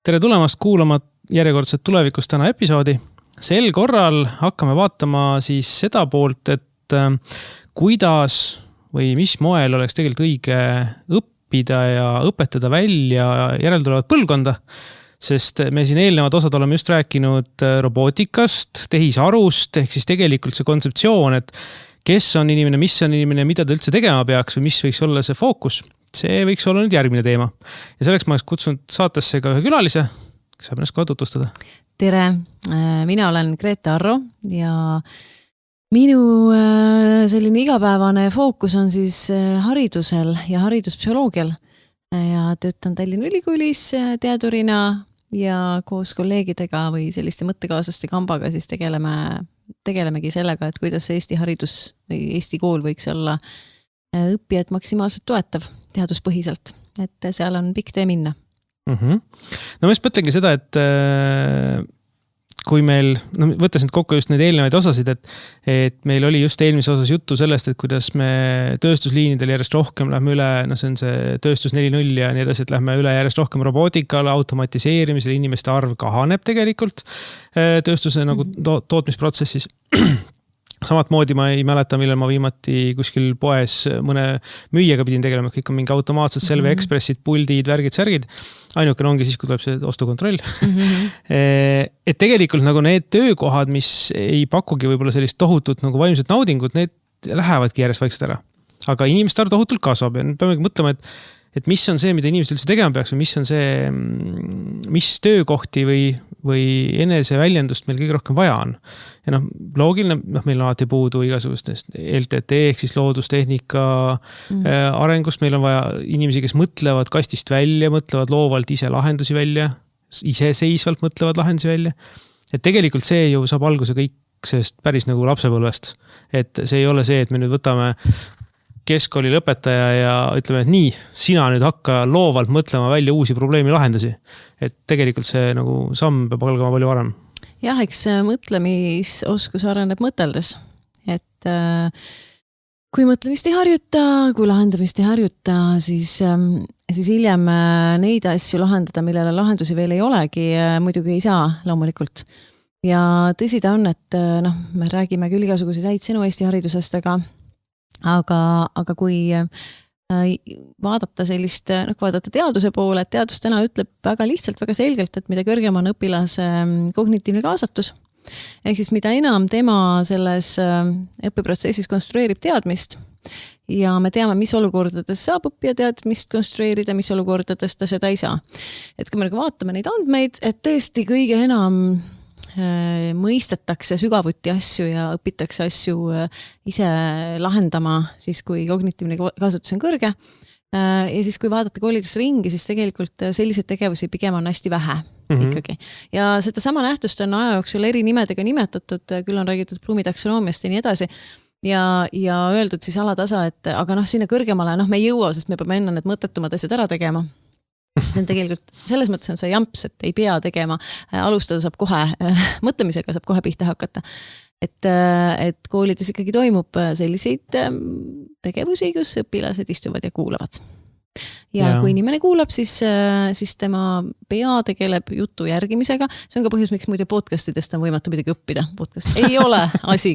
Tere tulemast kuulama järjekordset tulevikus täna episoodi. Sel korral hakkame vaatama siis seda poolt, et kuidas või mis moel oleks tegelikult õige õppida ja õpetada välja järeltulevat põlvkonda. Sest me siin eelnevad osad oleme just rääkinud robootikast, tehisarust, ehk siis tegelikult see kontseptsioon, et kes on inimene, mis on inimene, mida ta üldse tegema peaks või mis võiks olla see fookus. See võiks olla nüüd järgmine teema. Ja selleks ma oleks kutsunud saatesse ka ühe külalise, kes saab ennast kohe tutvustada. Tere, mina olen Grete Arro ja minu selline igapäevane fookus on siis haridusel ja hariduspsühholoogial ja töötan Tallinna Ülikoolis teadurina ja koos kolleegidega või selliste mõttekaaslaste kambaga siis tegelemegi sellega, et kuidas Eesti haridus või Eesti kool võiks olla õppijad maksimaalselt toetav teaduspõhiselt, et seal on pikk tee minna. No ma just mõtlengi seda, et kui meil, võttes nüüd kokku just need eelnevaid osasid, et meil oli just eelmise osas juttu sellest, et kuidas me tööstusliinidel järjest rohkem lähme üle, see on see tööstus 4.0 ja nii edasi, et lähme üle järjest rohkem robootikale, automatiseerimisele, inimeste arv kahaneb tegelikult tööstuse nagu tootmisprotsessis. Samat moodi ma ei mäleta, millal ma viimati kuskil poes mõne müüjaga pidin tegelema, kõik on mingi automaatsed Selve Expressid, puldid, värgid, särgid. Ainukene ongi siis, kui tuleb see ostukontroll. Et tegelikult nagu need töökohad, mis ei pakugi võib-olla sellist tohutut nagu vaimset naudingut, need lähevadki järjest vaikselt ära. Aga inimeste arv tohutult kasvab ja peame mõtlema, et mis on see, mida inimesed üldse tegema peaks või mis on see, mis töökohti või enese väljendust meil kõige rohkem vaja on. Ja loogiline, meil on alati puudu igasugustest LTT ehk siis loodustehnika arengust. Meil on vaja inimesi, kes mõtlevad kastist välja, mõtlevad loovalt ise lahendusi välja, iseseisvalt mõtlevad lahendusi välja. Et tegelikult see ju saab alguse kõik sellest päris nagu lapsepõlvest. Et see ei ole see, et me nüüd võtame keskkooli lõpetaja ja ütleme, et nii, sina nüüd hakka loovalt mõtlema välja uusi probleemi lahendusi. Et tegelikult see nagu samm peab algama palju varem. Jah, eks mõtlemisoskus areneb mõteldes. Et kui mõtlemist ei harjuta, kui lahendamist ei harjuta, siis hiljem neid asju lahendada, millele lahendusi veel ei olegi, muidugi ei saa loomulikult. Ja tõsi ta on, et me räägime küll igasuguseid häid sõnu Eesti haridusest, aga kui vaadata sellist, vaadata teaduse poole, et teadus täna ütleb väga lihtsalt, väga selgelt, et mida kõrgem on õpilase kognitiivne kaasatus, ehk siis mida enam tema selles õppeprotsessis konstrueerib teadmist ja me teame, mis olukordades saab õppija teadmist konstrueerida, mis olukordades ta seda ei saa. Et kui me vaatame neid andmeid, et tõesti kõige enam mõistetakse sügavuti asju ja õpitakse asju ise lahendama, siis kui kognitiivne kaasatus on kõrge. Ja siis kui vaadata koolides ringi, siis tegelikult selliseid tegevusi pigem on hästi vähe ikkagi. Ja seda sama nähtust on aja jooksul eri nimedega nimetatud, küll on räägitud Bloomi taksonoomist ja nii edasi. Ja öeldud siis alatasa, et aga sinna kõrgemale me ei jõua, sest me peame enne need mõttetumad asjad ära tegema. See on tegelikult, selles mõttes on see jamps, et ei pea tegema, alustada saab kohe, mõtlemisega saab kohe pihta hakata. Et koolides ikkagi toimub selliseid tegevusi, kus õpilased istuvad ja kuulavad. Ja kui inimene kuulab, siis tema pea tegeleb jutu järgimisega. See on ka põhjus, miks muide podcastidest on võimatu midagi õppida. Podcast ei ole asi,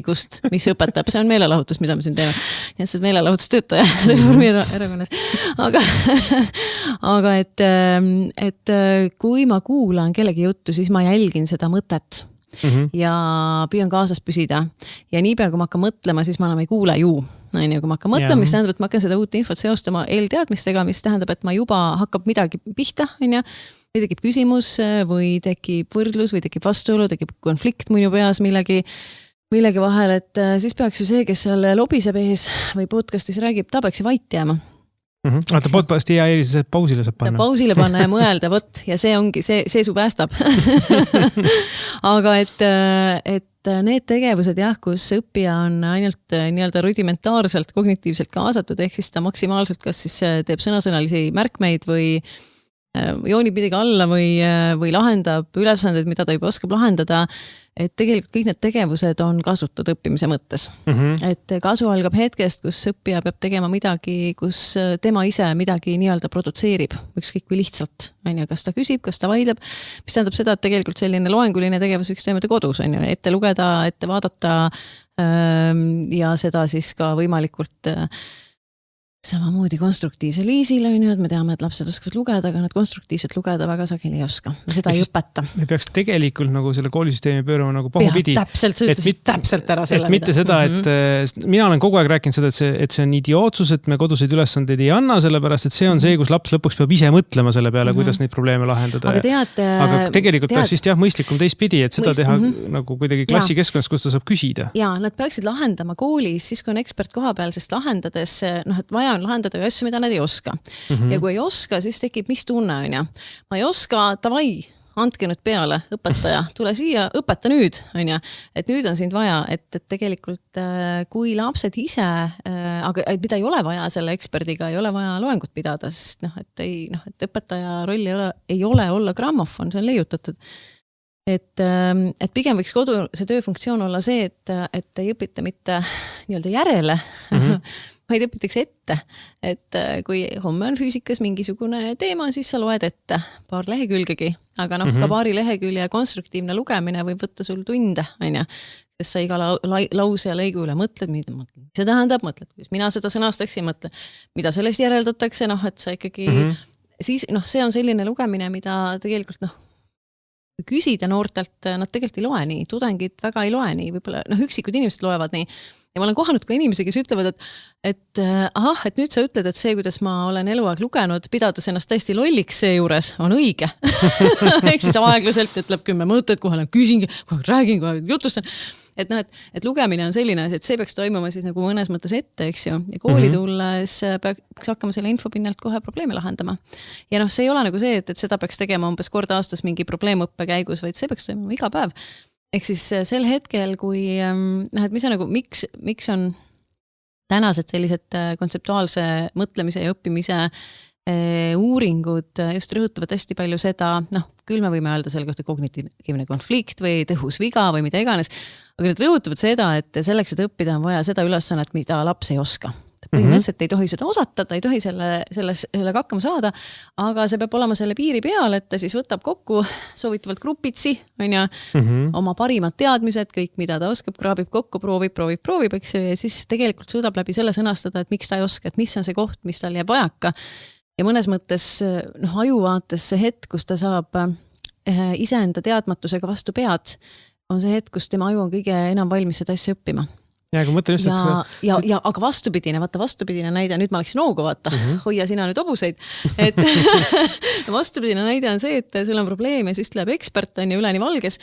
mis õpetab. See on meelelahutus, mida me siin teeme. Ja see on meelelahutustöötaja Reformierakonnas. Aga et kui ma kuulan kellegi juttu, siis ma jälgin seda mõtet ja püüan kaasas püsida. Ja niipea, kui ma hakkan mõtlema, siis ma enam ei kuule ju. Kui ma hakkan mõtlema, mis tähendab, et ma hakkan seda uut infot seostama eelteadmistega, mis tähendab, et ma juba hakkab midagi pihta, või tekib küsimus või tekib võrdlus või tekib vastuolu, tekib konflikt minu peas millegi vahel, et siis peaks ju see, kes seal lobiseb ees või podcastis räägib, ta peaks ju vait jääma. Vaata podcasti ja eelises, et pausile saab panna. Pausile panna ja mõelda, ja see ongi, see su päästab. Aga et need tegevused, kus õppija on ainult nii-öelda rudimentaarselt, kognitiivselt kaasatud, ehk siis ta maksimaalselt kas siis teeb sõnasõnalisi märkmeid või joonib midagi alla või lahendab ülesandeid, mida ta juba oskab lahendada, et tegelikult kõik need tegevused on kasutud õppimise mõttes. Et kasu algab hetkest, kus õppija peab tegema midagi, kus tema ise midagi nii-öelda produtseerib, ükskõik kui lihtsalt, kas ta küsib, kas ta vaidleb, mis tähendab seda, et tegelikult selline loenguline tegevus võiks toimuda kodus, ette lugeda, ette vaadata ja seda siis ka võimalikult samamoodi konstruktiivsel viisil, et me teame, et lapsed oskavad lugeda, aga nad konstruktiivselt lugeda väga sageli ei oska. Seda ei õpeta. Me peaks tegelikult nagu selle koolisüsteemi pöörama nagu pahupidi. Täpselt, sa ütlesid täpselt ära selle. Et mitte seda, et mina olen kogu aeg rääkinud seda, et see on idiootsus, et me koduseid ülesandeid ei anna, sellepärast et see on see, kus laps lõpuks peab ise mõtlema selle peale, kuidas neid probleeme lahendada. Aga tegelikult oleks siis mõistlikum teistpidi, et seda teha nagu kuidagi klassikeskkonnas, kus ta saab küsida. Ja, nad peaksid lahendama koolis, siis kui on ekspert koha peal, sest lahendades, et vaja on lahendada ju asju, mida nad ei oska. Ja kui ei oska, siis tekib mis tunne on ja. Ma ei oska, davai, andke nüüd peale, õpetaja, tule siia, õpeta nüüd, on ja. Et nüüd on sind vaja, et tegelikult kui lapsed ise, aga mida ei ole vaja selle eksperdiga, ei ole vaja loengut pidada, sest et õpetaja roll ei ole olla grammofon, see on leiutatud. Et pigem võiks kodu see tööfunktsioon olla see, et ei õpita mitte nii-öelda järele, vaid õpitakse ette. Et kui homme on füüsikas mingisugune teema, siis sa loed ette paar lehekülgegi, aga ka paari lehekülje konstruktiivne lugemine võib võtta sul tunde, on ja. Sest sa iga lause ja lõigu üle mõtled, mida see tähendab, mõtled, kuidas mina seda sõnastaksin, mõtled, mida sellest järeldatakse, et sa ikkagi, siis see on selline lugemine, mida tegelikult küsida noortelt, nad tegelikult ei loe nii, tudengid väga ei loe nii, võib-olla üksikud inimesed loevad nii. Ja ma olen kohanud ka inimesi, kes ütlevad, et nüüd sa ütled, et see, kuidas ma olen eluaeg lugenud, pidades ennast täiesti lolliks seejuures, on õige. Ehk siis aeglaselt ütleb 10 mõtted, kohe küsingi, kohe räägin, kohe jutustan. Et lugemine on selline, et see peaks toimuma siis nagu mõnes mõttes ette, eks ju. Ja kooli tulles peaks hakkama selle infopinnalt kohe probleeme lahendama. Ja see ei ole nagu see, et seda peaks tegema umbes kord aastas mingi probleemõppe käigus, vaid see peaks toimuma iga päev. Ehk siis sel hetkel, kui, et mis on nagu, miks on tänased sellised kontseptuaalse mõtlemise ja õppimise uuringud just rõhutavad hästi palju seda, küll me võime öelda selle kohta kognitiivne konflikt või tõhus viga või mida iganes, aga need rõhutavad seda, et selleks, et õppida on vaja seda ülesannet, mida laps ei oska. Põhimõtteliselt ei tohi seda osata, ta ei tohi sellega hakkama saada, aga see peab olema selle piiri peal, et ta siis võtab kokku soovitavalt grupitsi, on ja oma parimad teadmised, kõik mida ta oskab, kraabib kokku, proovib, eks ju, ja siis tegelikult suudab läbi selle sõnastada, et miks ta ei oska, et mis on see koht, mis tal jääb vajaka. Ja mõnes mõttes ajuvaates see hetk, kus ta saab iseenda teadmatusega vastu pead, on see hetk, kus tema aju on kõige enam valmis seda asja õppima. Aga vastupidine näide, nüüd ma läksin noogu vaata, hoia sina nüüd hobuseid, et vastupidine näide on see, et sul on probleem ja siis tuleb ekspert on ju üleni valges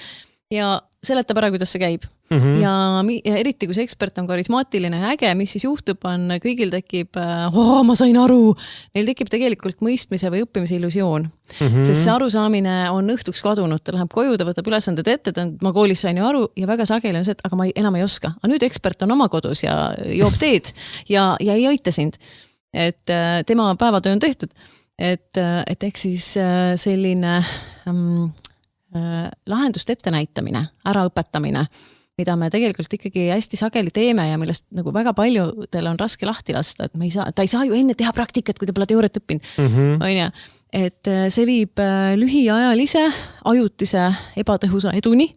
ja seletab ära, kuidas see käib. Ja eriti, kui see ekspert on karismaatiline ja äge, mis siis juhtub, on kõigil tekib, ma sain aru, neil tekib tegelikult mõistmise või õppimise illusioon. Sest see arusaamine on õhtuks kadunud, ta läheb koju, ta võtab ülesanded ette, ma koolis sain ju aru ja väga sageli on see, et aga ma enam ei oska. Aga nüüd ekspert on oma kodus ja joob teed ja ei aita sind. Et tema päevatöö on tehtud. Et eks siis selline lahendust ette näitamine, ära õpetamine, mida me tegelikult ikkagi hästi sageli teeme ja millest nagu väga paljudel on raske lahti lasta, et ta ei saa ju enne teha praktikat, kui ta pole teooriat õppinud. On ja, et see viib lühiajalise, ajutise, ebatõhusa eduni,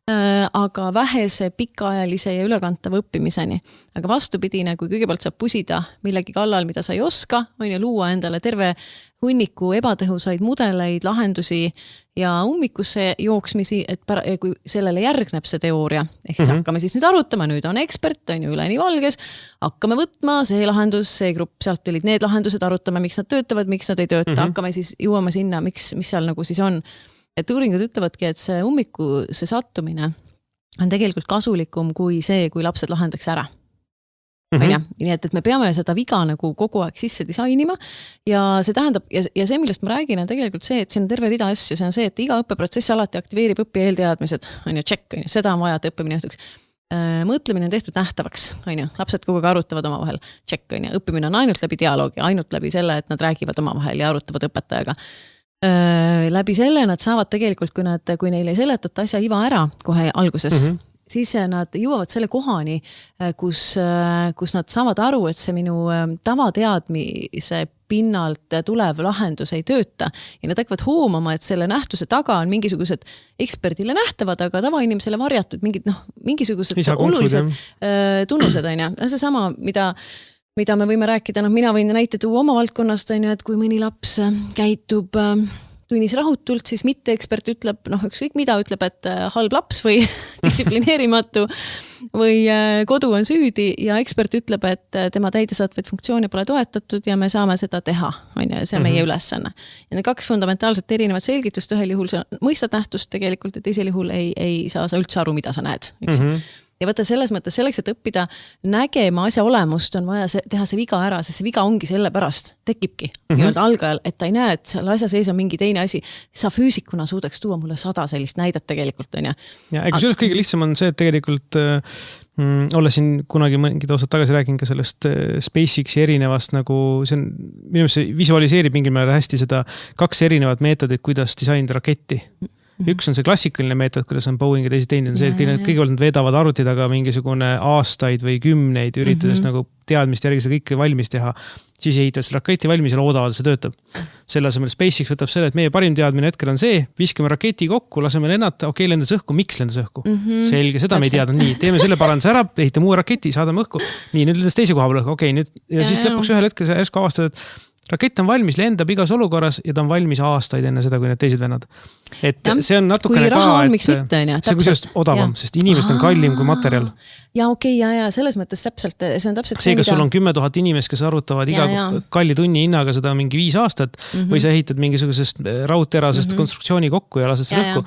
aga vähese pikaajalise ja ülekantava õppimiseni. Aga vastupidine, kui kõigepealt saab pusida millegi kallal, mida sa ei oska, on ju luua endale terve hunniku ebatõhusaid mudeleid, lahendusi ja ummikusse jooksmisi, et kui sellele järgneb see teooria, ehk siis hakkame siis nüüd arutama, nüüd on ekspert, on ju üleni valges, hakkame võtma see lahendus, see grupp, sealt tulid need lahendused, arutame, miks nad töötavad, miks nad ei tööta, hakkame siis jõuama sinna, mis seal nagu siis on. Et uuringud ütlevadki, et see ummikusse sattumine on tegelikult kasulikum kui see, kui lapsed lahendaks ära. Nii et me peame seda viga nagu kogu aeg sisse disainima ja see tähendab, ja see, millest ma räägin, on tegelikult see, et siin on terve rida asju, see on see, et iga õppeprotsess alati aktiveerib õppija eelteadmised, on ju, check, on ju, seda on vaja, et õppimine juhtuks. Mõtlemine on tehtud nähtavaks, on ju, lapsed kogu aeg arutavad oma vahel, check, on ju, õppimine on ainult läbi dialoogi, ainult läbi selle, et nad räägivad oma vahel ja arutavad õpetajaga. Läbi selle nad saavad tegelikult, kui neile ei seletata asja iva ära kohe alguses, siis nad jõuavad selle kohani, kus nad saavad aru, et see minu tavateadmise pinnalt tulev lahendus ei tööta ja nad hakkavad hoomama, et selle nähtuse taga on mingisugused eksperdile nähtavad, aga tavainimesele varjatud mingisugused olulised tunnused on ja see sama, mida me võime rääkida, mina võin näite tuua oma valdkonnast, et kui mõni laps käitub tunnis rahutult, siis mitte ekspert ütleb, ükskõik mida ütleb, et halb laps või distsiplineerimatu või kodu on süüdi ja ekspert ütleb, et tema täidesaatvaid funktsioone pole toetatud ja me saame seda teha, see on meie ülesanne. Ja need kaks fundamentaalselt erinevat selgitust, ühel juhul sa mõistad nähtust tegelikult ja teisel juhul ei saa sa üldse aru, mida sa näed, eks? Ja võtta selles mõttes selleks, et õppida nägema asja olemust, on vaja teha see viga ära, sest see viga ongi selle pärast, tekibki nii-öelda algajal, et ta ei näe, et seal asja sees on mingi teine asi. Sa füüsikuna suudaks tuua mulle 100 sellist näidet tegelikult, on ja? Ja ega sellest kõige lihtsam on see, et tegelikult olles siin kunagi mingid aastad tagasi räägin ka sellest SpaceXi erinevast nagu, see on, minu meelest see visualiseerib mingil määral hästi seda 2 erinevat meetodit, kuidas disainida raketti. Üks on see klassikaline meetod, kuidas on Boeing ja teisi teinud, on see, et kõigepealt nad veedavad arvuti taga mingisugune aastaid või 10 üritades nagu teadmist järgi seda kõike valmis teha, siis ehitavad see raketi valmis ja loodavad, see töötab. Selle asemel SpaceX võtab selle, et meie parim teadmine hetkel on see, viskame raketi kokku, laseme lennata, lendas õhku, miks lendas õhku? Selge, seda me ei teadnud, nii, teeme selle paranduse ära, ehitame uue raketi, saadame õhku, nii, nüüd lendas teise koha peal õhku, nüüd, ja siis lõpuks ühel hetkel sa järsku avastad, et rakett on valmis, lendab igas olukorras ja ta on valmis aastaid enne seda, kui need teised vennad. Et see on natukene ka, et see on kusjuures odavam, sest inimest on kallim kui materjal. Ja ja selles mõttes täpselt, see on täpselt see, kas sul on 10 000 inimest, kes arvutavad iga kalli tunni hinnaga seda mingi 5 aastat või sa ehitad mingisugusest raudterasest konstruktsiooni kokku ja lased seda õhku.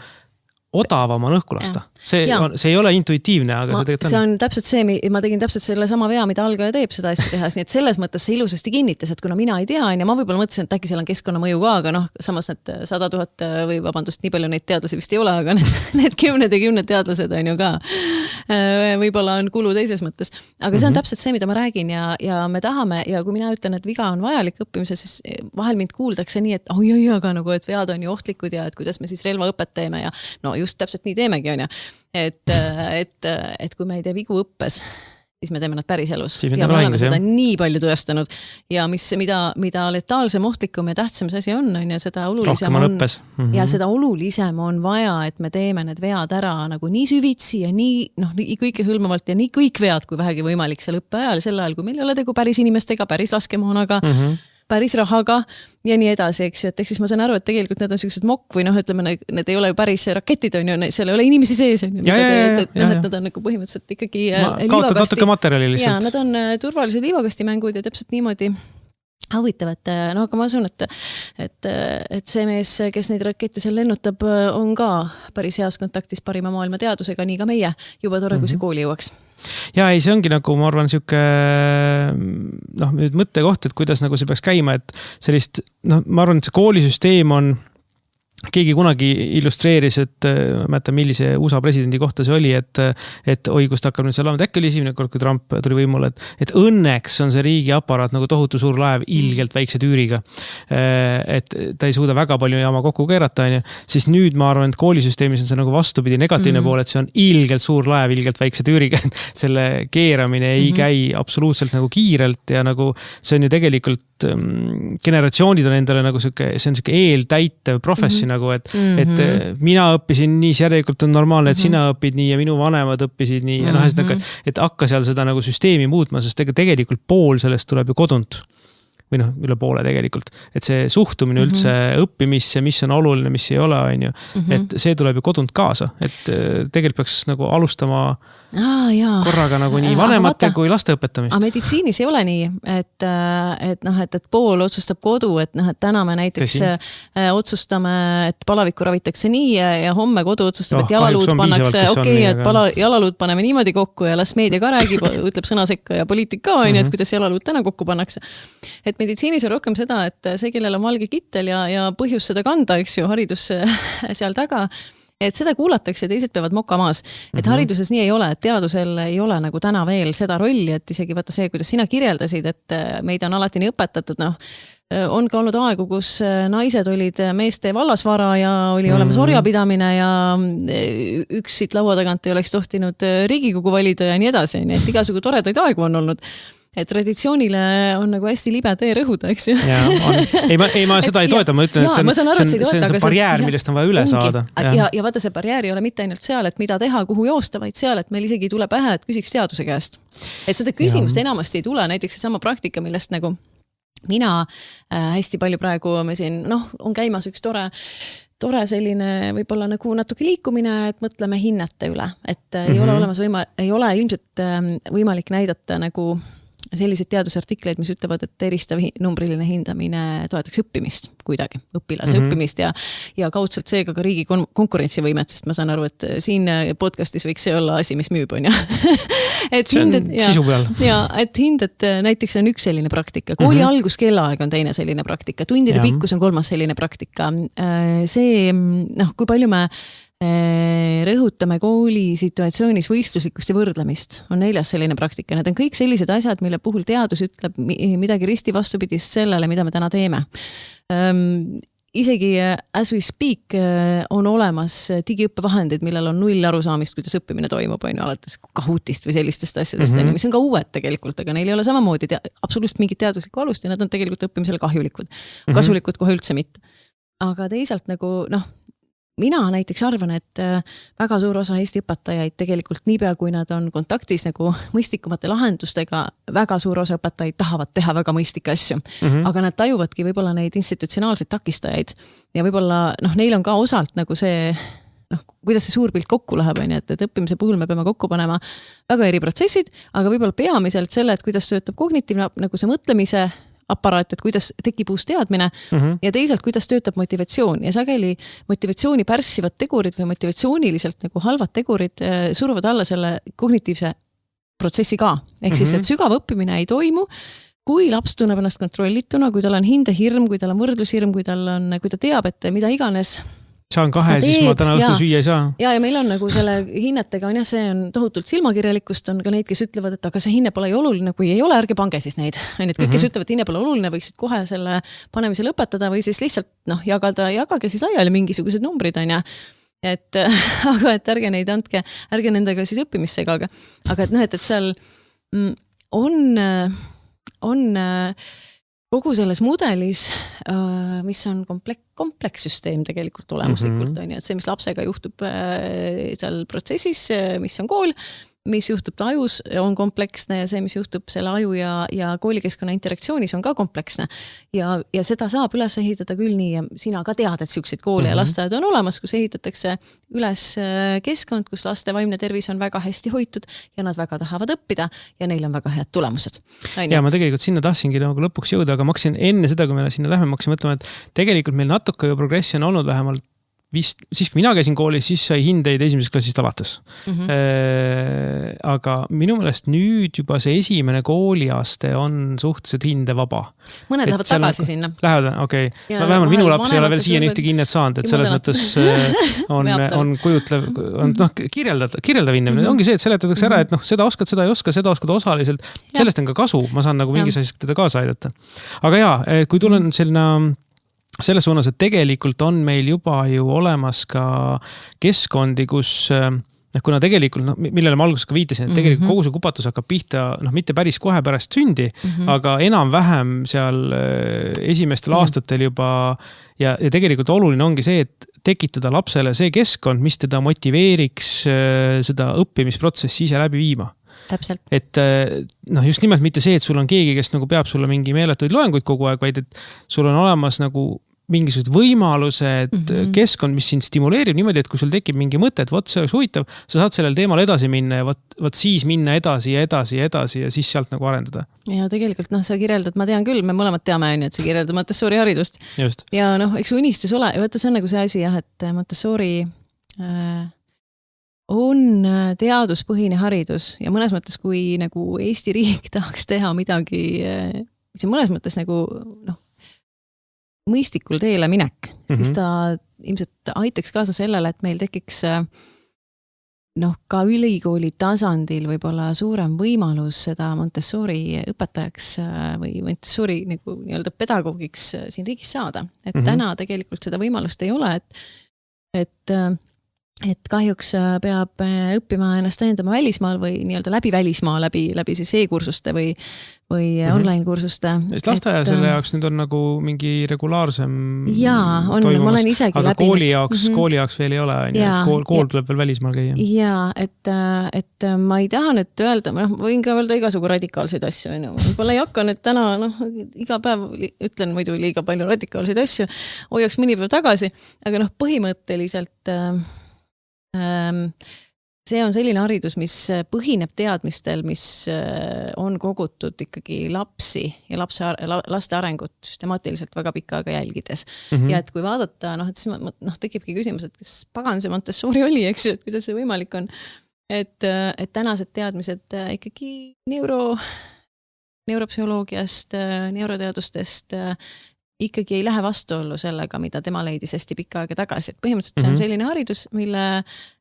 Odavam on õhku lasta. See ei ole intuitiivne, aga see tegelikult on. See on täpselt see, ma tegin täpselt selle sama vea, mida algaja teeb seda asja tehas, nii et selles mõttes see ilusasti kinnitas, et kuna mina ei tea, ja ma võib-olla mõtlesin, et äkki seal on keskkonnamõju ka, aga samas need 100 000 või vabandust, nii palju neid teadlasi vist ei ole, aga need 10 teadlased on ju ka. Võib-olla on kulu teises mõttes. Aga see on täpselt see, mida ma räägin ja me tahame, ja kui mina ütlen, et viga on vajalik õppimise, siis vahel mind kuuldakse nii, et aga nagu, et vead on ju ohtlikud ja et kuidas me siis relvaõpet teeme ja no just täpselt nii teemegi on ja, et kui me ei tee vigu õppes, siis me teeme nad päris elus. Ja me oleme seda nii palju tõestanud ja mida letaalsem, ohtlikum ja tähtsam see asi on ja seda olulisem on, ja seda olulisem on vaja, et me teeme need vead ära nagu nii süvitsi ja nii kõike hõlmavalt ja nii kõik vead, kui vähegi võimalik seal õppeajal, sel ajal, kui meil ei ole tegu päris inimestega, päris laskemoonaga, päris rahaga ja nii edasi, eks ju, et ehk siis ma saan aru, et tegelikult need on sellised mokk või ütleme, need ei ole ju päris raketid, on ju, seal ei ole inimesi sees, on ju, et nad on nagu põhimõtteliselt ikkagi kaotad natuke materjali lihtsalt. Ja nad on turvalised liivakastimängud ja täpselt niimoodi huvitav, et aga ma usun, et see mees, kes neid rakette seal lennutab, on ka päris heas kontaktis parima maailma teadusega, nii ka meie, juba tore, kui see kooli jõuaks. Ja ei, see ongi nagu, ma arvan, siuke mõttekoht, et kuidas nagu see peaks käima, et sellist, ma arvan, et see koolisüsteem on keegi kunagi illustreeris, et mäletan, millise USA presidendi kohta see oli, et oi, kust hakkab nüüd seal olema, äkki oli esimene kord, kui Trump tuli võimule, et õnneks on see riigi aparaat nagu tohutu suur laev ilgelt väikse tüüriga. Et ta ei suuda väga palju jaama kokku keerata, siis nüüd ma arvan, et koolisüsteemis on see nagu vastupidi negatiivne pool, et see on ilgelt suur laev ilgelt väikse tüüriga. Selle keeramine ei käi absoluutselt nagu kiirelt ja nagu see on ju tegelikult generatsioonid on endale nagu see on siuke eeltäitev professi nagu, et mina õppisin nii, järelikult on normaalne, et sina õpid nii ja minu vanemad õppisid nii ja et hakka seal seda nagu süsteemi muutma, sest tegelikult pool sellest tuleb ju kodunt. Või üle poole tegelikult. Et see suhtumine üldse õppimisse, mis on oluline, mis ei ole, on ju. Et see tuleb ju kodunt kaasa. Et tegelikult peaks nagu alustama korraga nagu nii vanemate kui laste õpetamist. Aga meditsiinis ei ole nii, et pool otsustab kodu, et täna me näiteks otsustame, et palavikku ravitakse nii ja homme kodu otsustab, et jalaluud pannakse, et jalaluud paneme niimoodi kokku ja las meedia ka räägib, ütleb sõna sekka ja poliitik ka, et kuidas jalaluud täna kokku pannakse. Et meditsiinis on rohkem seda, et see, kellel on valge kittel ja põhjus seda kanda, eks ju, haridus seal taga, et seda kuulatakse ja teised peavad moka maas. Et hariduses nii ei ole, et teadusel ei ole nagu täna veel seda rolli, et isegi vaata see, kuidas sina kirjeldasid, et meid on alati nii õpetatud, on ka olnud aegu, kus naised olid meeste vallasvara ja oli olemas orjapidamine ja üks siit laua tagant ei oleks tohtinud Riigikogu valida ja nii edasi, nii et igasugu toredaid aegu on olnud. Et traditsioonile on nagu hästi libe tee rõhuda, eks ju? Ei, ma seda ei toeta, ma ütlen, et see on barjäär, millest on vaja üle saada. Ja vaata, see barjäär ei ole mitte ainult seal, et mida teha, kuhu joosta, vaid seal, et meil isegi tuleb pähe, et küsiks teaduse käest. Et seda küsimust enamasti ei tule, näiteks see sama praktika, millest nagu mina hästi palju praegu me siin, on käimas üks tore selline võib-olla nagu natuke liikumine, et mõtleme hinnete üle, et ei ole ilmselt võimalik näidata nagu sellised teadusartikleid, mis ütlevad, et eristav numbriline hindamine toetaks õppimist kuidagi, õpilase õppimist ja kaudselt seega ka riigi konkurentsivõimet, sest ma saan aru, et siin podcastis võiks see olla asi, mis müüb, on ju. See on sisu peal. Ja, et hinded näiteks on üks selline praktika. Kooli alguskellaaeg on teine selline praktika. Tundide pikkus on kolmas selline praktika. See, kui palju me rõhutame kooli situatsioonis võistluslikkust ja võrdlemist, on neljas selline praktika. Need on kõik sellised asjad, mille puhul teadus ütleb midagi risti vastupidist sellele, mida me täna teeme. Isegi as we speak on olemas digiõppevahendid, millel on null arusaamist, kuidas õppimine toimub, on ju, alates Kahootist või sellistest asjadest, mis on ka uued tegelikult, aga neil ei ole samamoodi absoluutselt mingit teaduslikku alust ja nad on tegelikult õppimisele kahjulikud. Kasulikud kohe üldse mitte. Aga teisalt nagu, mina näiteks arvan, et väga suur osa Eesti õpetajaid tegelikult niipea, kui nad on kontaktis nagu mõistlikumate lahendustega, väga suur osa õpetajaid tahavad teha väga mõistlikke asju. Aga nad tajuvadki võib-olla neid institutsionaalseid takistajaid ja võib-olla neil on ka osalt nagu see, kuidas see suur pilt kokku läheb, et õppimise puhul me peame kokku panema väga eri protsessid, aga võib-olla peamiselt selle, et kuidas töötab kognitiivne nagu see mõtlemise aparaat, et kuidas tekib uus teadmine ja teisalt, kuidas töötab motivatsioon ja sageli motivatsiooni pärssivad tegurid või motivatsiooniliselt nagu halvad tegurid suruvad alla selle kognitiivse protsessi ka. Ehk siis, et sügav õppimine ei toimu, kui laps tunneb ennast kontrollituna, kui tal on hindehirm, kui tal on võrdlushirm, kui ta teab, et mida iganes saan 2, siis ma täna õhtul süüa ei saa. Ja meil on nagu selle hinnetega on see on tohutult silmakirjalikkust, on ka neid, kes ütlevad, et aga see hinne pole ju oluline, kui ei ole, ärge pange siis neid. Kõik, kes ütlevad, et hinne pole oluline, võiksid kohe selle panemise lõpetada või siis lihtsalt jagage siis laiali mingisugused numbrid, on ja. Aga et ärge neid andke, ärge nendega siis õppimist segage. Aga et seal on kogu selles mudelis, mis on komplekssüsteem tegelikult olemuslikult, on ju, et see, mis lapsega juhtub seal protsessis, mis on kool, mis juhtub ta ajus, on kompleksne ja see, mis juhtub selle aju ja koolikeskkonna interaktsioonis on ka kompleksne. Ja seda saab üles ehitada küll nii ja sina ka tead, et selliseid koole ja lasteaed on olemas, kus ehitatakse üles keskkond, kus laste vaimne tervis on väga hästi hoitud ja nad väga tahavad õppida ja neil on väga head tulemused. Ja ma tegelikult sinna tahtsingi nagu lõpuks jõuda, aga ma hakkasin enne seda, kui me sinna lähme, ma hakkasin mõtlema, et tegelikult meil natuke ju progressi on olnud vähemalt vist, siis kui mina käisin koolis, siis sai hindeid esimesest klassist alates. Aga minu meelest nüüd juba see esimene kooliaste on suhteliselt hindevaba. Mõned lähevad tagasi sinna. Lähevad, okei. Vähemalt minu laps ei ole veel siiani ühtegi hinnet saanud, et selles mõttes on kujutlev, kirjeldav hindamine. Ongi see, et seletatakse ära, et seda oskad, seda ei oska, seda oskad osaliselt. Sellest on ka kasu, ma saan nagu mingis asjast teda kaasa aidata. Aga kui tulen selles suunas, et tegelikult on meil juba ju olemas ka keskkondi, kus kuna tegelikult, millele ma alguses ka viitasin, et tegelikult kogu see kupatus hakkab pihta, mitte päris kohe pärast sündi, aga enam-vähem seal esimestel aastatel juba ja tegelikult oluline ongi see, et tekitada lapsele see keskkond, mis teda motiveeriks seda õppimisprotsessi ise läbi viima. Täpselt. Et just nimelt mitte see, et sul on keegi, kes nagu peab sulle mingi meeletuid loenguid kogu aeg, vaid et sul on olemas nagu mingisugused võimalused, keskkond, mis sind stimuleerib niimoodi, et kui sul tekib mingi mõte, et see oleks huvitav, sa saad sellel teemal edasi minna ja võt siis minna edasi ja siis sealt nagu arendada. Ja tegelikult sa kirjeldad, ma tean küll, me mõlemad teame, et sa kirjeldad Montessori haridust. Just. Ja eks unistus ole, võtta see on nagu see asi, et Montessori on teaduspõhine haridus ja mõnes mõttes, kui nagu Eesti riik tahaks teha midagi, mis on mõnes mõttes nagu mõistlikul teele minek, siis ta ilmselt aitaks kaasa sellele, et meil tekiks ka ülikooli tasandil võib-olla suurem võimalus seda Montessori õpetajaks või Montessori nagu nii-öelda pedagoogiks siin riigis saada. Et täna tegelikult seda võimalust ei ole, et kahjuks peab õppima ennast täiendama välismaal või nii-öelda läbi välismaa, läbi siis e-kursuste või online kursuste. Sest lasteaia selle jaoks nüüd on nagu mingi regulaarsem ma olen isegi aga läbi. Kooli jaoks veel ei ole, kool tuleb veel välismaal käia. Jaa, et ma ei taha nüüd öelda, võin ka öelda igasugu radikaalseid asju. Võib-olla ei hakka nüüd täna, iga päev ütlen muidu liiga palju radikaalseid asju, hoiaks mõni päev tagasi, aga põhimõtteliselt see on selline haridus, mis põhineb teadmistel, mis on kogutud ikkagi lapsi ja laste arengut süstemaatiliselt väga pikka aega jälgides. Ja et kui vaadata, et siis tekibki küsimus, et kas pagan see Montessori oli, eks ju, et kuidas see võimalik on. Et tänased teadmised ikkagi neuropsühholoogiast, neuroteadustest ikkagi ei lähe vastuollu sellega, mida tema leidis hästi pikka aega tagasi. Et põhimõtteliselt see on selline haridus, mille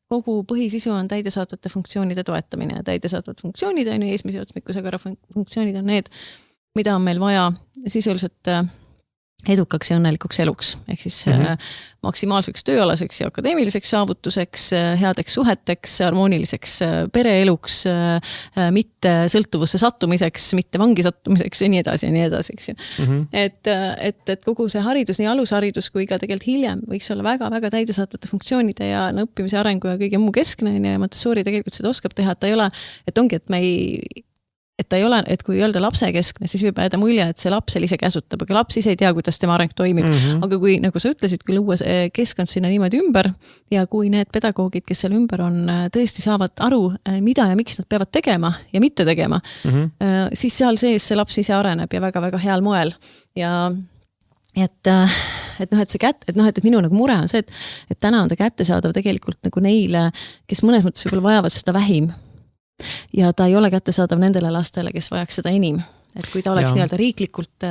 kogu põhisisu on täidesaatvate funktsioonide toetamine. Täidesaatvate funktsioonid on eesmise otsmikkusega funktsioonid on need, mida on meil vaja sisuliselt edukaks ja õnnelikuks eluks. Ehk siis maksimaalseks tööalaseks ja akadeemiliseks saavutuseks, headeks suheteks, harmooniliseks pereeluks, mitte sõltuvusse sattumiseks, mitte vangi sattumiseks ja nii edasi, eks ju. Et kogu see haridus, nii alusharidus kui ka tegelikult hiljem võiks olla väga-väga täidesaatvate funktsioonide ja õppimise arengu ja kõige muu keskne ja Montessori tegelikult seda oskab teha, et ta ei ole, et ongi, et ta ei ole, et kui öelda lapse keskne, siis võib jääda mulje, et see laps ise käsutab, aga laps ise ei tea, kuidas tema areng toimib. Aga kui, nagu sa ütlesid, kui luua keskkond sinna niimoodi ümber ja kui need pedagoogid, kes seal ümber on, tõesti saavad aru, mida ja miks nad peavad tegema ja mitte tegema, siis seal sees see laps ise areneb ja väga-väga heal moel. Ja et minu nagu mure on see, et täna on ta kättesaadav tegelikult nagu neile, kes mõnes mõttes võib-olla vajavad seda vähim. Ja ta ei ole kättesaadav nendele lastele, kes vajaks seda enim. Et kui ta oleks nii-öelda riiklikult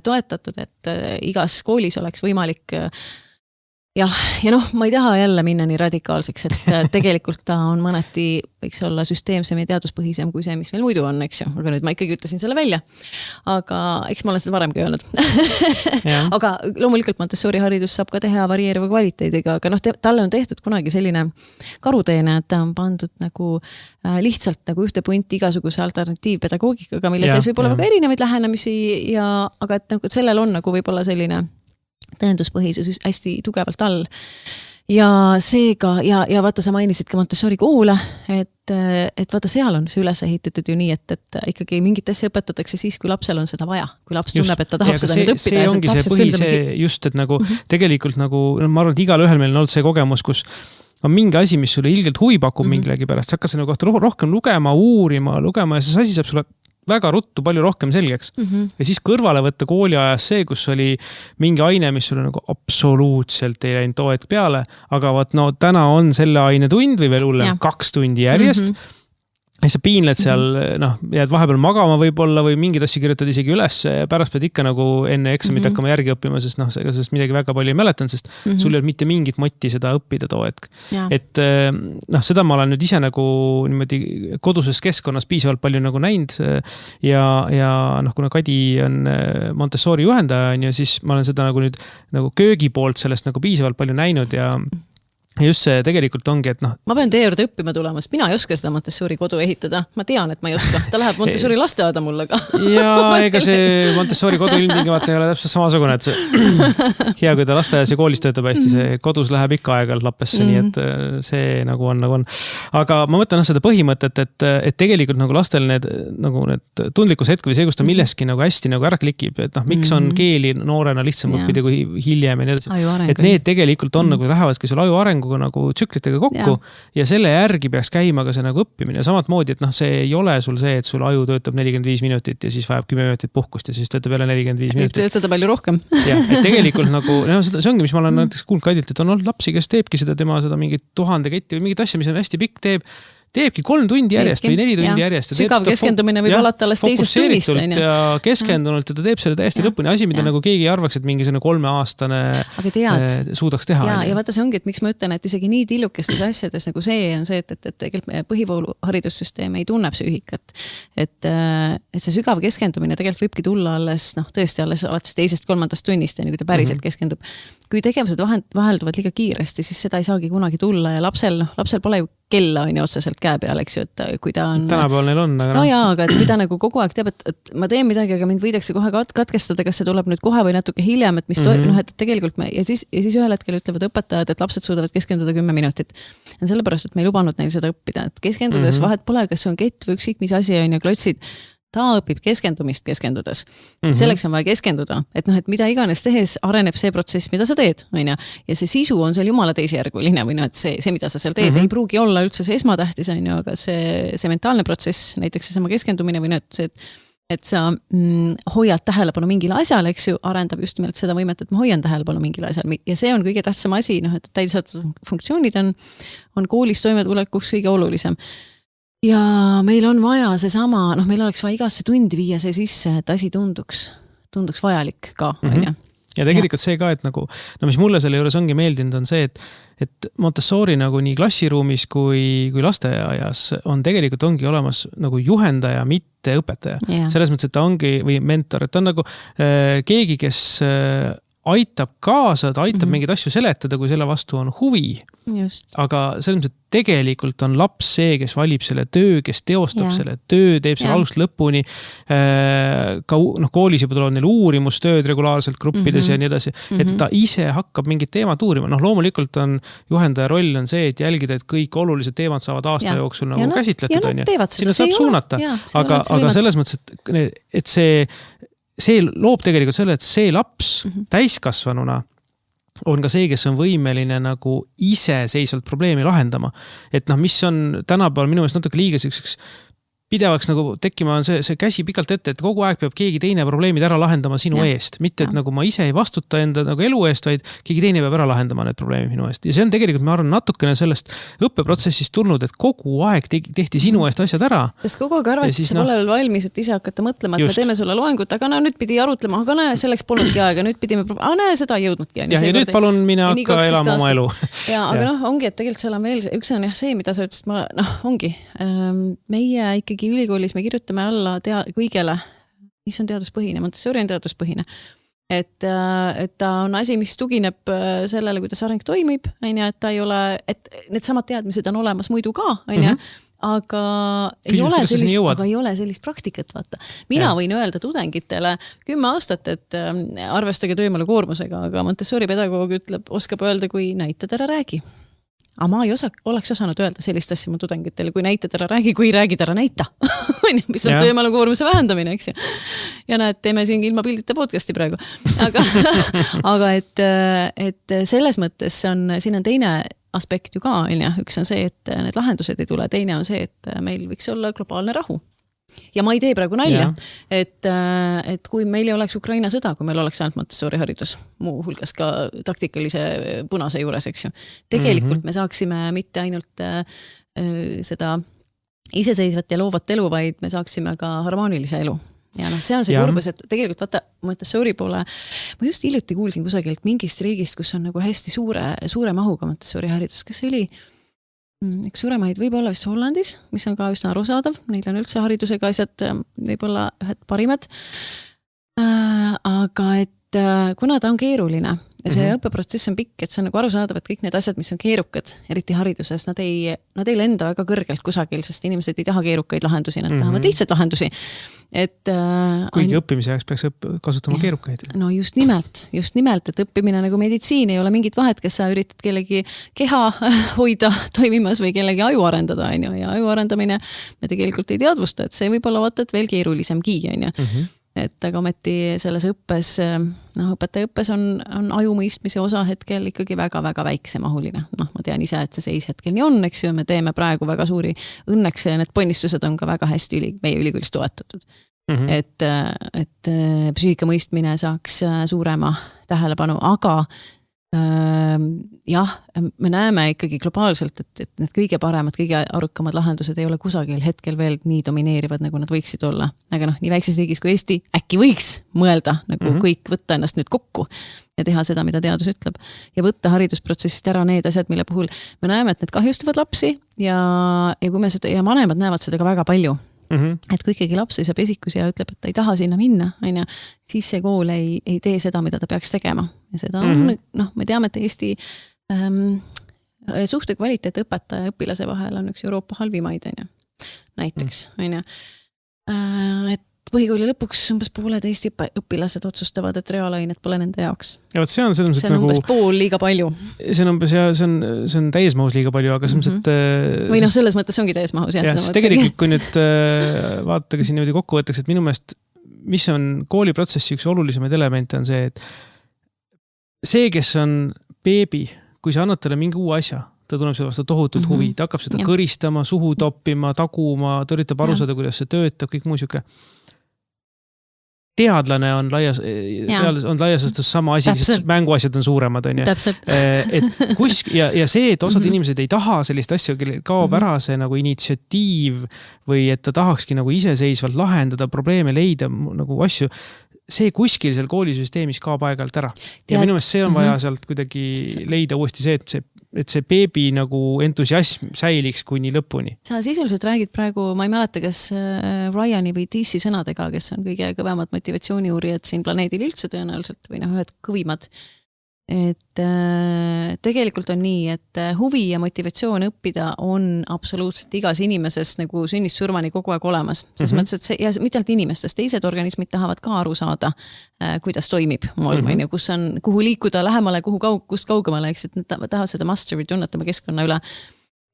toetatud, et igas koolis oleks võimalik ja ma ei taha jälle minna nii radikaalseks, et tegelikult ta on mõneti võiks olla süsteemsem ja teaduspõhisem kui see, mis meil muidu on, eks ju. Aga nüüd ma ikkagi ütlesin selle välja. Aga eks ma olen seda varemgi öelnud. Aga loomulikult Montessori haridus saab ka teha varieeriva kvaliteediga, aga talle on tehtud kunagi selline karuteene, et ta on pandud nagu lihtsalt nagu ühte punti igasuguse alternatiivpedagoogikaga, mille sees võib olla väga erinevaid lähenemisi, aga et nagu sellel on nagu võib-olla selline tõenduspõhisus hästi tugevalt all. Ja seega, ja vaata, sa mainisid ka Montessori koole, et vaata, seal on see üles ehitatud ju nii, et ikkagi mingit asja õpetatakse siis, kui lapsel on seda vaja. Kui laps tunneb, et ta tahab seda nüüd õppida. See ongi see põhise just, et nagu tegelikult nagu, ma arvan, et igal ühel meil on olnud see kogemus, kus on mingi asi, mis sulle ilgelt huvi pakub mingilegi pärast. Sa hakkas nagu rohkem lugema ja see asi saab sulle väga ruttu palju rohkem selgeks. Ja siis kõrvale võtta kooli ajas see, kus oli mingi aine, mis sulle nagu absoluutselt ei läinud toet peale, aga täna on selle aine tund või veel hullem 2 tundi järjest. Ja sa piinled seal, jääd vahepeal magama võib-olla või mingid asju kirjutad isegi üles ja pärast pead ikka nagu enne eksamit hakkama järgi õppima, sest midagi väga palju ei mäletan, sest sul ei ole mitte mingit motti seda õppida too hetk. Et seda ma olen nüüd ise nagu niimoodi koduses keskkonnas piisavalt palju nagu näinud ja kuna Kadi on Montessori juhendaja, ja siis ma olen seda nagu nüüd nagu köögi poolt sellest nagu piisavalt palju näinud ja just see tegelikult ongi, et ma pean teie juurde õppima tulema, sest mina ei oska seda Montessori kodu ehitada. Ma tean, et ma ei oska. Ta läheb Montessori lasteaeda mulle ka. Ja ega see Montessori kodu ilmtingimata ei ole täpselt samasugune, et see hea, kui ta lasteaias ja koolis töötab hästi, see kodus läheb ikka aegalt lappesse, nii et see nagu on. Aga ma mõtlen seda põhimõtet, et tegelikult nagu lastel need tundlikkus hetk või see, kus ta milleski nagu hästi nagu ära klikib, et miks on keeli noorena lihtsam õppida kui hiljem ja nii edasi. Et need tegelikult on nagu lähevadki sul aju arengu nagu tsüklitega kokku ja selle järgi peaks käima ka see nagu õppimine. Samat moodi, et see ei ole sul see, et sul aju töötab 45 minutit ja siis vajab 10 minutit puhkust ja siis töötab jälle 45 minutit. Võib töötada palju rohkem. Ja, et tegelikult nagu, see ongi, mis ma olen näiteks kuulnud Kadilt, et on lapsi, kes teebki seda tema seda mingit 1000 ketti või mingit asja, mis on hästi pikk, teebki 3 tundi järjest või 4 tundi järjest. Sügav keskendumine võib alata alles teisest tunnist. Ja keskendunult ja ta teeb selle täiesti lõpuni. Asi, mida nagu keegi arvaks, et mingisugune 3-aastane suudaks teha. Ja vaata see ongi, et miks ma ütlen, et isegi nii tillukestes asjades nagu see on see, et tegelikult meie põhikoolu haridussüsteem ei tunne psüühikat. Et see sügav keskendumine tegelikult võibki tulla alles, tõesti alles alates 2.-3. tunnist, kui ta päriselt keskendub. Kui tegevused vahelduvad liiga kiiresti, siis seda ei saagi kunagi tulla ja lapsel pole ju kella on ju otseselt käe peal, eks ju, et kui ta on... Tänapäeval neil on, aga... No jaa, aga et kui ta nagu kogu aeg teab, et ma teen midagi, aga mind võidakse kohe katkestada, kas see tuleb nüüd kohe või natuke hiljem, et mis et tegelikult me... Ja siis ühel hetkel ütlevad õpetajad, et lapsed suudavad keskenduda 10 minutit. Ja sellepärast, et me ei lubanud neil seda õppida, et keskendudes vahet pole, kas see on kett või ükskõik mis asi on ja klotsid, ta õpib keskendumist keskendudes. Selleks on vaja keskenduda, et et mida iganes tehes areneb see protsess, mida sa teed, on ju. Ja see sisu on seal jumala teisejärguline või et see, mida sa seal teed, ei pruugi olla üldse see esmatähtis, on ju, aga see mentaalne protsess, näiteks seesama keskendumine või see, et sa hoiad tähelepanu mingile asjale, eks ju, arendab just nimelt seda võimet, et ma hoian tähelepanu mingile asjale. Ja see on kõige tähtsam asi, et täidesaatvad funktsioonid on koolis toimetulekuks kõige olulisem. Ja meil on vaja seesama, meil oleks vaja igasse tundi viia see sisse, et asi tunduks vajalik ka, on ju. Ja tegelikult see ka, et nagu, mis mulle selle juures ongi meeldinud, on see, et Montessori nagu nii klassiruumis kui lasteaias on tegelikult ongi olemas nagu juhendaja, mitte õpetaja. Selles mõttes, et ta ongi, või mentor, et ta on nagu keegi, kes aitab kaasa, ta aitab mingeid asju seletada, kui selle vastu on huvi. Just. Aga selles mõttes, et tegelikult on laps see, kes valib selle töö, kes teostab selle töö, teeb selle algust lõpuni. Ka koolis juba tuleb neil uurimustööd regulaarselt gruppides ja nii edasi. Et ta ise hakkab mingit teemat uurima. Loomulikult on juhendaja roll on see, et jälgida, et kõik olulised teemad saavad aasta jooksul nagu käsitletud. Sinna saab suunata. Aga selles mõttes, et see loob tegelikult selle, et see laps täiskasvanuna on ka see, kes on võimeline nagu iseseisvalt probleemi lahendama. Et mis on tänapäeval minu meelest natuke liiga selliseks pidevaks nagu tekkima on see käsi pikalt ette, et kogu aeg peab keegi teine probleemid ära lahendama sinu eest. Mitte, et nagu ma ise ei vastuta enda nagu elu eest, vaid keegi teine peab ära lahendama need probleemid minu eest. Ja see on tegelikult, ma arvan, natukene sellest õppeprotsessist tulnud, et kogu aeg tehti sinu eest asjad ära. Sest kogu aeg arvad, et sa pole veel valmis, et ise hakata mõtlema, et me teeme sulle loengut, aga nüüd pidi arutlema, aga selleks polnudki aega, nüüd pidime, seda ei jõudnudki. Ja nüüd palun mine hakka elama oma elu. Ja, aga ongi, et tegelikult seal on veel, üks on see, mida sa ütlesid, ongi, meie ikkagi ülikoolis me kirjutame alla kõigele, mis on teaduspõhine, Montessori on teaduspõhine. Et ta on asi, mis tugineb sellele, kuidas areng toimib, et ta ei ole, et need samad teadmised on olemas muidu ka, aga ei ole sellist praktikat, vaata. Mina võin öelda tudengitele 10 aastat, et arvestage töömaale koormusega, aga Montessori pedagoog oskab öelda, kui näitad ära räägi. Aga ma ei oleks osanud öelda sellist asja mu tudengitele, kui näitad ära räägi, kui räägid ära näita. Mis on töömaale koormuse vähendamine, eks ju. Ja näed, teeme siin ilma pildita podcasti praegu. Aga et selles mõttes siin on teine aspekt ju ka, üks on see, et need lahendused ei tule, teine on see, et meil võiks olla globaalne rahu. Ja ma ei tee praegu nalja, et kui meil ei oleks Ukraina sõda, kui meil oleks ainult Montessori haridus, muu hulgas ka taktikalise punase juures, eks ju. Tegelikult me saaksime mitte ainult seda iseseisvat ja loovat elu, vaid me saaksime ka harmoonilise elu. Ja see on see kurbus, et tegelikult vaata Montessori poole, ma just hiljuti kuulsin kusagilt mingist riigist, kus on nagu hästi suure mahuga Montessori haridus, kas see oli üks suuremaid võib-olla vist Hollandis, mis on ka üsna arusaadav, neil on üldse haridusega asjad võib-olla ühed parimad, aga et kuna ta on keeruline ja see õppeprotsess on pikk, et see on nagu arusaadav, et kõik need asjad, mis on keerukad, eriti hariduses, nad ei lenda väga kõrgelt kusagil, sest inimesed ei taha keerukaid lahendusi, nad tahavad lihtsalt lahendusi. Kuigi õppimise jaoks peaks kasutama keerukaid. No just nimelt, et õppimine nagu meditsiin ei ole mingit vahet, kes sa üritad kellegi keha hoida toimimas või kellegi aju arendada, ja aju arendamine me tegelikult ei teadvusta, et see võib olla vaata, et veel keerulisemgi, et aga ometi selles õppes, õpetajaõppes on aju mõistmise osa hetkel ikkagi väga-väga väiksemahuline. Ma tean ise, et see seis hetkel nii on, eks ju, me teeme praegu väga suuri õnneks ja need ponnistused on ka väga hästi meie ülikoolis toetatud. Et psüühika mõistmine saaks suurema tähelepanu, aga jah, me näeme ikkagi globaalselt, et need kõige paremad, kõige arukamad lahendused ei ole kusagil hetkel veel nii domineerivad, nagu nad võiksid olla. Aga nii väikses riigis kui Eesti äkki võiks mõelda nagu kõik võtta ennast nüüd kokku ja teha seda, mida teadus ütleb. Ja võtta haridusprotsessist ära need asjad, mille puhul me näeme, et need kahjustavad lapsi ja kui me seda, ja vanemad näevad seda ka väga palju. Et kui ikkagi laps saab esikus ja ütleb, et ta ei taha sinna minna, siis see kool ei tee seda, mida ta peaks tegema. Ja seda on, me teame, et Eesti suhte kvaliteet õpetaja ja õpilase vahel on üks Euroopa halvimaid, näiteks. Et põhikooli lõpuks umbes pooled Eesti õpilased otsustavad, et reaalained pole nende jaoks. Ja võt, see on nagu, umbes pool liiga palju. See on umbes, ja see on täismahus liiga palju, aga või selles mõttes ongi täismahus. Ja siis tegelikult, kui nüüd vaatage siin niimoodi kokku võttaks, et minu meelest, mis on kooliprotsessi üks olulisemaid elemente on see, et see, kes on beebi, kui sa annad talle mingi uue asja, ta tunneb seda vastu tohutult huvi, ta hakkab seda kõristama, suhu toppima, taguma, ta üritab aru saada, kuidas see töötab, kõik muu siuke. Teadlane on laiasastus sama asi, sest mänguasjad on suuremad. Ja see, et osad inimesed ei taha sellist asja, kaob ära see nagu initsiatiiv või et ta tahakski nagu iseseisvalt lahendada, probleeme leida nagu asju, see kuskil seal koolisüsteemis kaob aeg-ajalt ära. Ja minu meelest see on vaja sealt kuidagi leida uuesti see, et see beebi nagu entusiasm säiliks kuni lõpuni. Sa sisuliselt räägid praegu, ma ei mäleta, kas Ryani või DC sõnadega, kes on kõige kõvemad motivatsiooniuurijad siin planeedil üldse tõenäoliselt või ühed kõvimad. Et tegelikult on nii, et huvi ja motivatsioon õppida on absoluutselt igas inimeses nagu sünnist surmani kogu aeg olemas. Selles mõttes, et see, ja mitte ainult inimestest, teised organismid tahavad ka aru saada, kuidas toimib maailm, kuhu liikuda lähemale, kust kaugemale, eks, et nad tahavad seda mastery tunnetama keskkonna üle.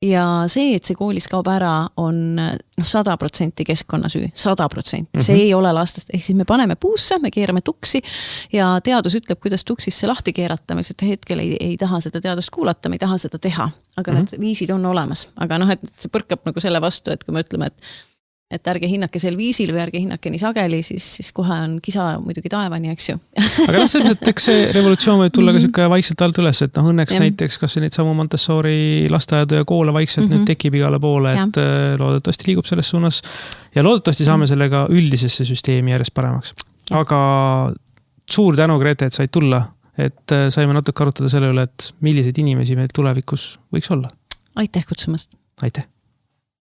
Ja see, et see koolis kaob ära, on 100% keskkonna süü, 100%. See ei ole lastest, ehk siis me paneme puusse, me keerame tuksi ja teadus ütleb, kuidas tuksisse lahti keerata, mis hetkel ei taha seda teadust kuulata, me ei taha seda teha, aga need viisid on olemas. Aga et see põrkab nagu selle vastu, et kui me ütleme, et ärge hinnake sel viisil või ärge hinnake nii sageli, siis kohe on kisa muidugi taevani, eks ju. Aga selliselt, eks see revolutsioon võib tulla ka siuke vaikselt alt üles, et õnneks näiteks kas neid samu Montessori lasteaedu ja koole vaikselt nüüd tekib igale poole, et loodetavasti liigub selles suunas ja loodetavasti saame sellega üldisesse süsteemi järjest paremaks. Aga suur tänu, Grete, et said tulla, et saime natuke arutada selle üle, et milliseid inimesi meil tulevikus võiks olla. Aitäh kutsumast. Aitäh.